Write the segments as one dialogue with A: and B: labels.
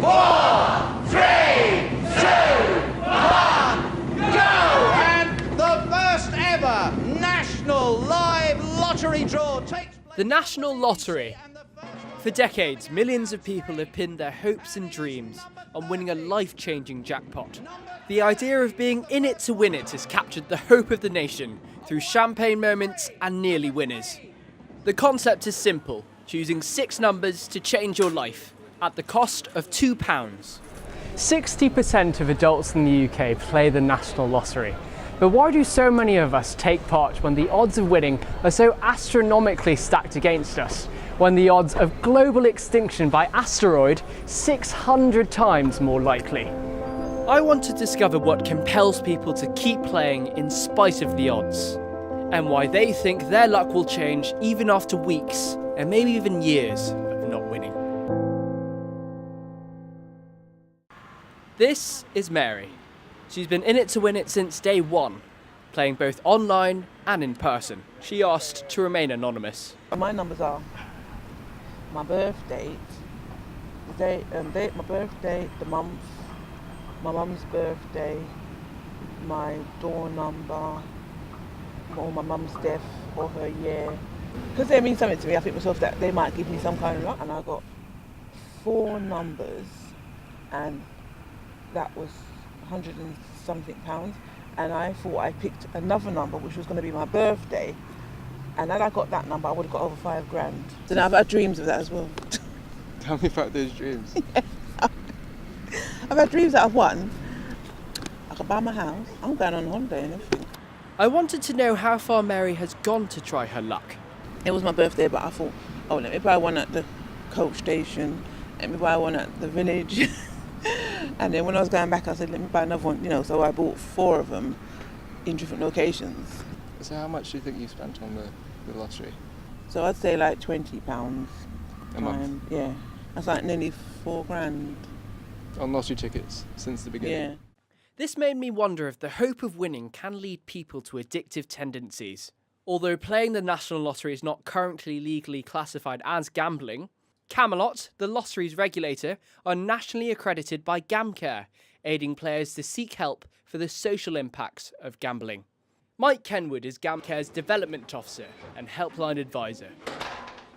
A: 4, 3, 2, 1, go! And the first ever national live lottery draw takes place.
B: The National Lottery. For decades, millions of people have pinned their hopes and dreams on winning a life-changing jackpot. The idea of being in it to win it has captured the hope of the nation through champagne moments and nearly winners. The concept is simple, choosing 6 numbers to change your life at the cost of £2.
C: 60% of adults in the UK play the National Lottery. But why do so many of us take part when the odds of winning are so astronomically stacked against us? When the odds of global extinction by asteroid 600 times more likely?
B: I want to discover what compels people to keep playing in spite of the odds, and why they think their luck will change even after weeks and maybe even years of not winning. This is Mary. She's been in it to win it since day one, playing both online and in person. She asked to remain anonymous.
D: My numbers are my birth date, my birthday, the month, my mum's birthday, my door number, or my mum's death, or her year. Because they mean something to me, I think myself that they might give me some kind of luck. And I got 4 numbers, and that was 100 and something pounds. And I thought I picked another number, which was going to be my birthday. And had I got that number, I would have got over £5,000. So now I've had dreams of that as well.
E: Tell me about those dreams.
D: I've had dreams that I've won. I could buy my house. I'm going on holiday and everything.
B: I wanted to know how far Mary has gone to try her luck.
D: It was my birthday, but I thought, oh, let me buy one at the coach station. Let me buy one at the village. And then when I was going back, I said, let me buy another one. So I bought 4 of them in different locations.
E: So how much do you think you spent on the lottery?
D: So I'd say like £20
E: a month?
D: Yeah. That's like nearly £4,000.
E: On lottery tickets since the beginning?
D: Yeah.
B: This made me wonder if the hope of winning can lead people to addictive tendencies. Although playing the National Lottery is not currently legally classified as gambling, Camelot, the lottery's regulator, are nationally accredited by GamCare, aiding players to seek help for the social impacts of gambling. Mike Kenwood is GamCare's development officer and helpline advisor.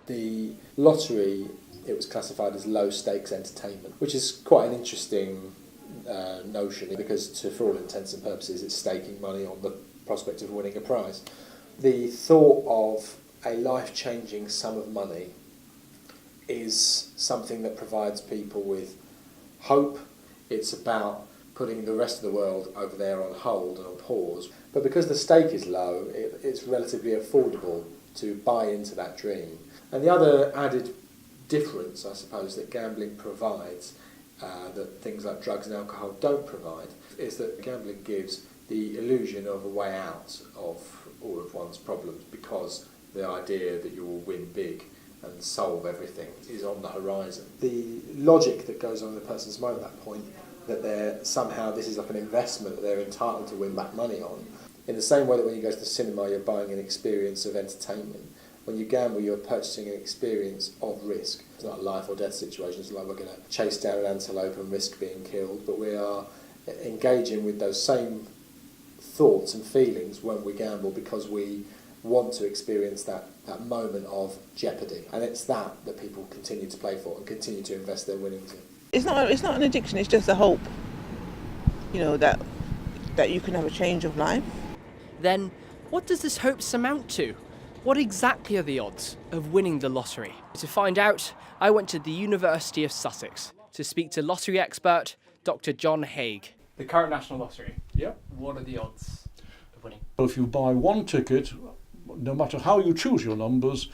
F: The lottery, it was classified as low stakes entertainment, which is quite an interesting notion because for all intents and purposes it's staking money on the prospect of winning a prize. The thought of a life-changing sum of money is something that provides people with hope. It's about putting the rest of the world over there on hold and on pause. But because the stake is low, it's relatively affordable to buy into that dream. And the other added difference, I suppose, that gambling provides, that things like drugs and alcohol don't provide, is that gambling gives the illusion of a way out of all of one's problems, because the idea that you will win big and solve everything is on the horizon. The logic that goes on in the person's mind at that point, that this is like an investment that they're entitled to win back money on. In the same way that when you go to the cinema, you're buying an experience of entertainment. When you gamble, you're purchasing an experience of risk. It's not a life or death situation. It's like we're going to chase down an antelope and risk being killed, but we are engaging with those same thoughts and feelings when we gamble because we want to experience that moment of jeopardy. And it's that people continue to play for and continue to invest their winnings in.
D: It's not an addiction, it's just a hope, that you can have a change of life.
B: Then, what does this hope amount to? What exactly are the odds of winning the lottery? To find out, I went to the University of Sussex to speak to lottery expert Dr. John Haig. The current National Lottery.
G: Yeah.
B: What are the odds of winning?
G: If you buy one ticket, no matter how you choose your numbers,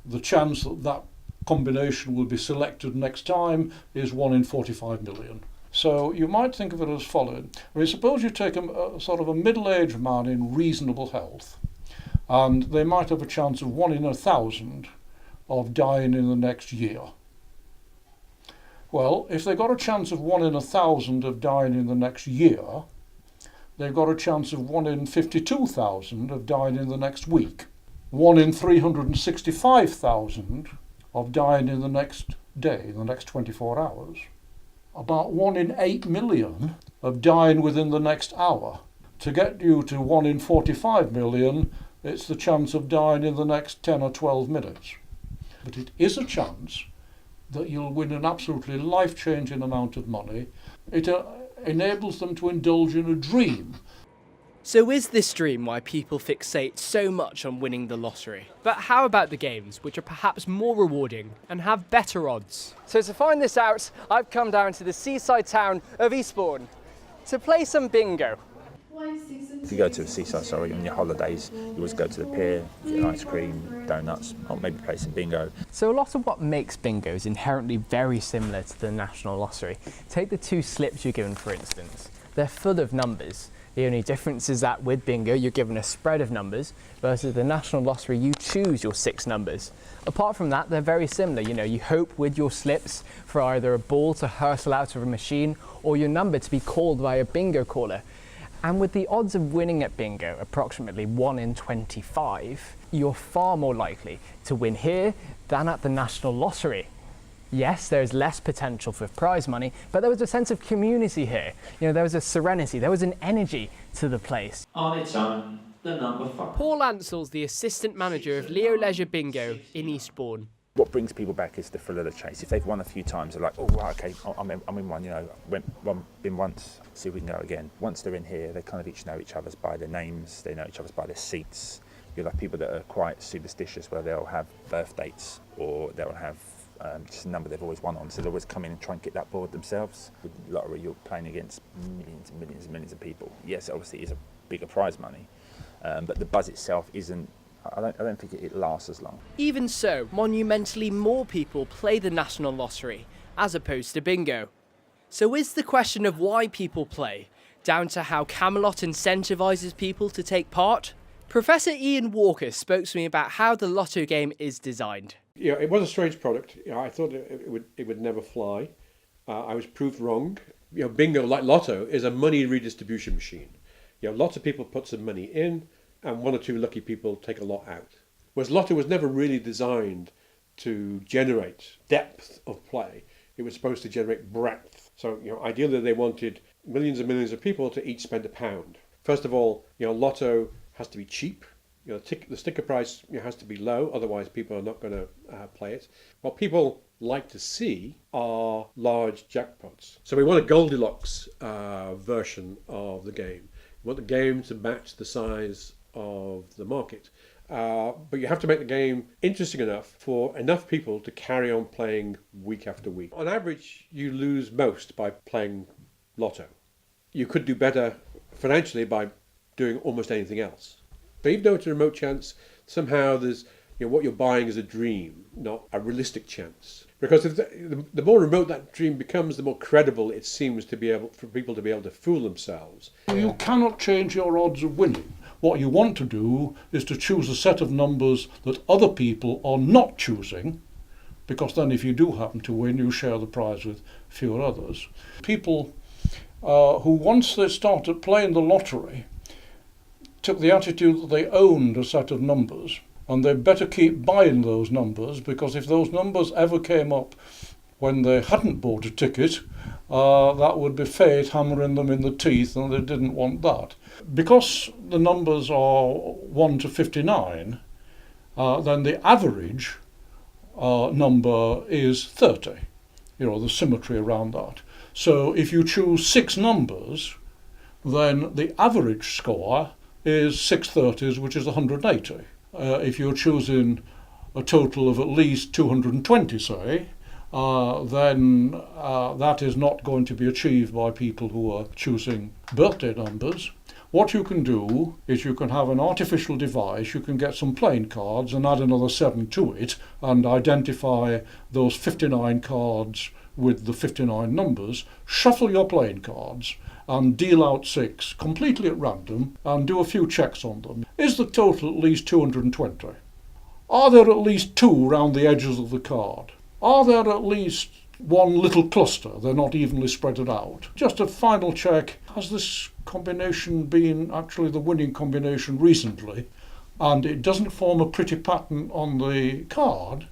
G: the chance that combination will be selected next time is 1 in 45 million. So you might think of it as following. Suppose you take a sort of a middle-aged man in reasonable health, and they might have a chance of 1 in 1,000 of dying in the next year. Well, if they got a chance of 1 in 1,000 of dying in the next year, they've got a chance of 1 in 52,000 of dying in the next week. 1 in 365,000 of dying in the next day, in the next 24 hours. about 1 in 8 million of dying within the next hour. To get you to 1 in 45 million, it's the chance of dying in the next 10 or 12 minutes. But it is a chance that you'll win an absolutely life-changing amount of money. It enables them to indulge in a dream.
B: So is this dream why people fixate so much on winning the lottery? But how about the games, which are perhaps more rewarding and have better odds? So to find this out, I've come down to the seaside town of Osborne to play some bingo.
H: If you go to a seaside, on your holidays, you always go to the pier, get an ice cream, donuts, or maybe play some bingo.
C: So a lot of what makes bingo is inherently very similar to the National Lottery. Take the 2 slips you're given, for instance. They're full of numbers. The only difference is that with bingo, you're given a spread of numbers, versus the National Lottery, you choose your 6 numbers. Apart from that, they're very similar. You hope with your slips for either a ball to hurtle out of a machine or your number to be called by a bingo caller. And with the odds of winning at bingo, approximately 1 in 25, you're far more likely to win here than at the National Lottery. Yes, there's less potential for prize money, but there was a sense of community here. There was a serenity, there was an energy to the place.
I: On its own, the number 5.
B: Paul Ansell's the assistant manager of Leo Leisure Bingo in Eastbourne.
H: What brings people back is the thrill of the chase. If they've won a few times, they're like, oh, right, okay, I'm in one, been once, see if we can go again. Once they're in here, they kind of each know each other's by their names, they know each other's by their seats. You'll have people that are quite superstitious where they'll have birth dates or they'll have just a number they've always won on, so they'll always come in and try and get that board themselves. With the lottery, you're playing against millions and millions and millions of people. Yes, obviously it is a bigger prize money, but the buzz itself isn't, I don't think it lasts as long.
B: Even so, monumentally more people play the National Lottery as opposed to bingo. So is the question of why people play down to how Camelot incentivises people to take part? Professor Ian Walker spoke to me about how the lotto game is designed.
J: Yeah, it was a strange product. I thought it would never fly. I was proved wrong. Bingo, like lotto, is a money redistribution machine. Lots of people put some money in, and 1 or 2 lucky people take a lot out. Whereas lotto was never really designed to generate depth of play. It was supposed to generate breadth. So, ideally they wanted millions and millions of people to each spend £1. First of all, lotto has to be cheap. The sticker price has to be low, otherwise people are not going to play it. What people like to see are large jackpots. So we want a Goldilocks version of the game. We want the game to match the size of the market. But you have to make the game interesting enough for enough people to carry on playing week after week. On average, you lose most by playing lotto. You could do better financially by doing almost anything else. But even though it's a remote chance, somehow there's what you're buying is a dream, not a realistic chance. Because the more remote that dream becomes, the more credible it seems to be for people to be able to fool themselves.
G: You cannot change your odds of winning. What you want to do is to choose a set of numbers that other people are not choosing, because then if you do happen to win, you share the prize with fewer others. People who once they started playing the lottery took the attitude that they owned a set of numbers, and they'd better keep buying those numbers, because if those numbers ever came up when they hadn't bought a ticket, that would be fate hammering them in the teeth, and they didn't want that. Because the numbers are 1 to 59, then the average number is 30, the symmetry around that. So if you choose 6 numbers, then the average score is 6 30s, which is 180. If you're choosing a total of at least 220, say, then that is not going to be achieved by people who are choosing birthday numbers. What you can do is you can have an artificial device, you can get some playing cards and add another 7 to it and identify those 59 cards with the 59 numbers, shuffle your playing cards and deal out 6 completely at random and do a few checks on them. Is the total at least 220? Are there at least 2 round the edges of the card? Are there at least 1 little cluster? They're not evenly spread out. Just a final check. Has this combination been actually the winning combination recently? And it doesn't form a pretty pattern on the card,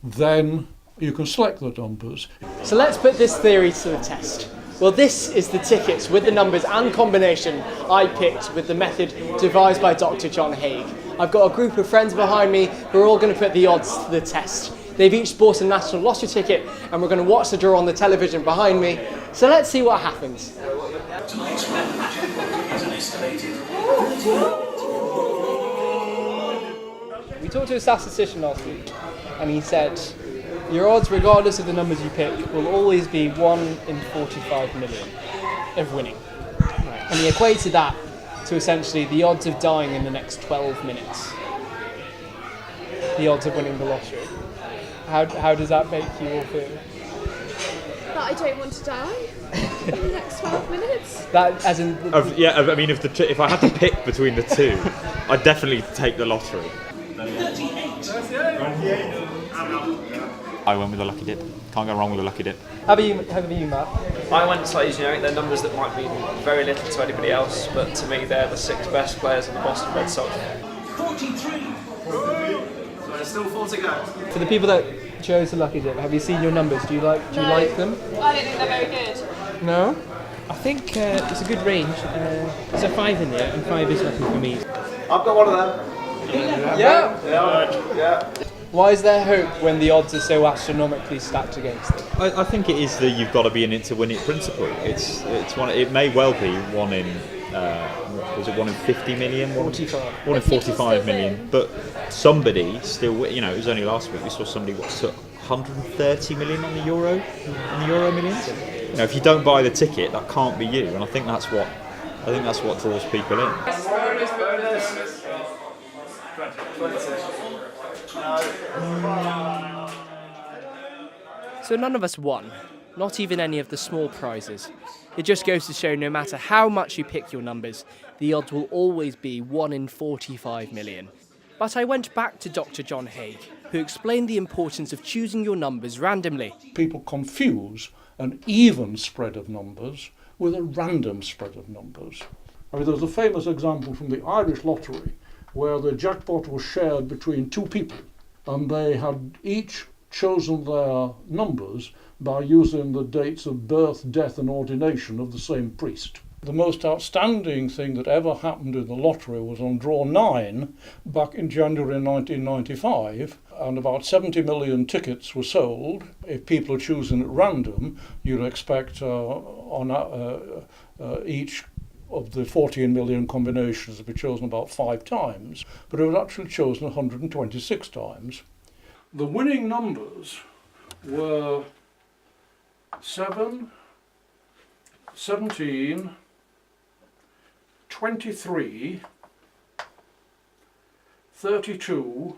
G: then You can select the numbers.
C: So let's put this theory to the test. Well, this is the tickets with the numbers and combination I picked with the method devised by Dr. John Haig. I've got a group of friends behind me who are all going to put the odds to the test. They've each bought a national lottery ticket and we're going to watch the draw on the television behind me. So let's see what happens. We talked to a statistician last week and he said your odds, regardless of the numbers you pick, will always be 1 in 45 million of winning. Right. And he equated that to essentially the odds of dying in the next 12 minutes. The odds of winning the lottery. How does that make you all feel?
K: That I don't want to die in the next 12 minutes.
C: That, as in...
L: I mean, if I had to pick between the two, I'd definitely take the lottery. I went with a lucky dip. Can't go wrong with a lucky dip.
C: How about you, Matt?
B: I went slightly generic. They're numbers that might mean very little to anybody else, but to me they're the 6 best players in the Boston Red Sox.
K: 43.
B: So there's still 4 to go.
C: For the people that chose the lucky dip, have you seen your numbers? Do you like them?
K: I don't think they're very good.
C: No?
M: I think it's a good range. There's a 5 in there, and 5 is nothing for me.
B: I've got one of them. Yeah.
C: Why is there hope when the odds are so astronomically stacked against them?
L: I think it is that you've got to be in it to win it principle. It's one. It may well be 1 in. Was it 1 in 50 million?
C: 45.
L: 1 in 45 million. But somebody still. It was only last week we saw somebody took 130 million on the Euro Millions. If you don't buy the ticket, that can't be you. And I think that's what draws people in.
B: Bonus. So none of us won, not even any of the small prizes. It just goes to show no matter how much you pick your numbers, the odds will always be 1 in 45 million. But I went back to Dr. John Haig, who explained the importance of choosing your numbers randomly.
G: People confuse an even spread of numbers with a random spread of numbers. There's a famous example from the Irish lottery where the jackpot was shared between 2 people and they had each chosen their numbers by using the dates of birth, death and ordination of the same priest. The most outstanding thing that ever happened in the lottery was on draw 9 back in January 1995, and about 70 million tickets were sold. If people are choosing at random, you'd expect each of the 14 million combinations to be chosen about 5 times, but it was actually chosen 126 times. The winning numbers were 7, 17, 23, 32,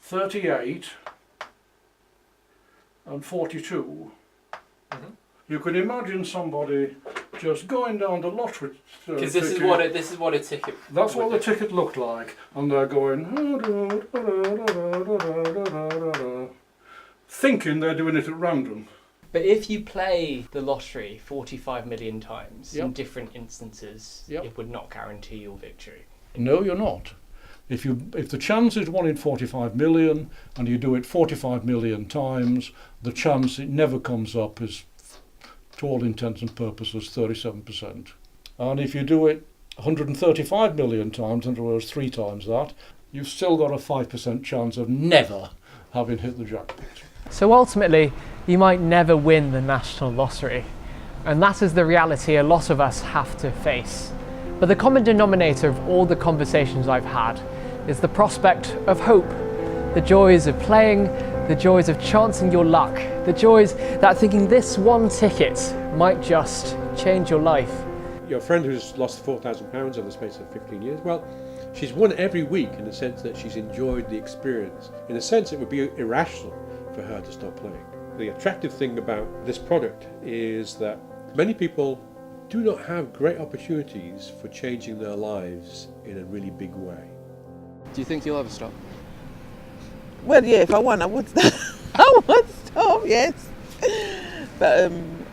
G: 38, and 42. Mm-hmm. You can imagine somebody just going down the lottery
C: because this is what a ticket.
G: That's what the ticket looked like, and they're going thinking they're doing it at random.
B: But if you play the lottery 45 million times in different instances, it would not guarantee your victory.
G: No, you're not. If the chance is 1 in 45 million and you do it 45 million times, the chance it never comes up is, to all intents and purposes, 37%. And if you do it 135 million times, in other words 3 times that, you've still got a 5% chance of never having hit the jackpot.
C: So ultimately, you might never win the national lottery, and that is the reality a lot of us have to face. But the common denominator of all the conversations I've had is the prospect of hope, the joys of playing, the joys of chancing your luck, the joys that thinking this one ticket might just change your life.
J: Your friend who's lost £4,000 in the space of 15 years, well, she's won every week in the sense that she's enjoyed the experience. In a sense, it would be irrational for her to stop playing. The attractive thing about this product is that many people do not have great opportunities for changing their lives in a really big way.
E: Do you think you'll ever stop?
D: Well, yeah, if I won, I would stop. I would stop, yes. But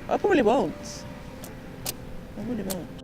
D: I probably won't. I really won't.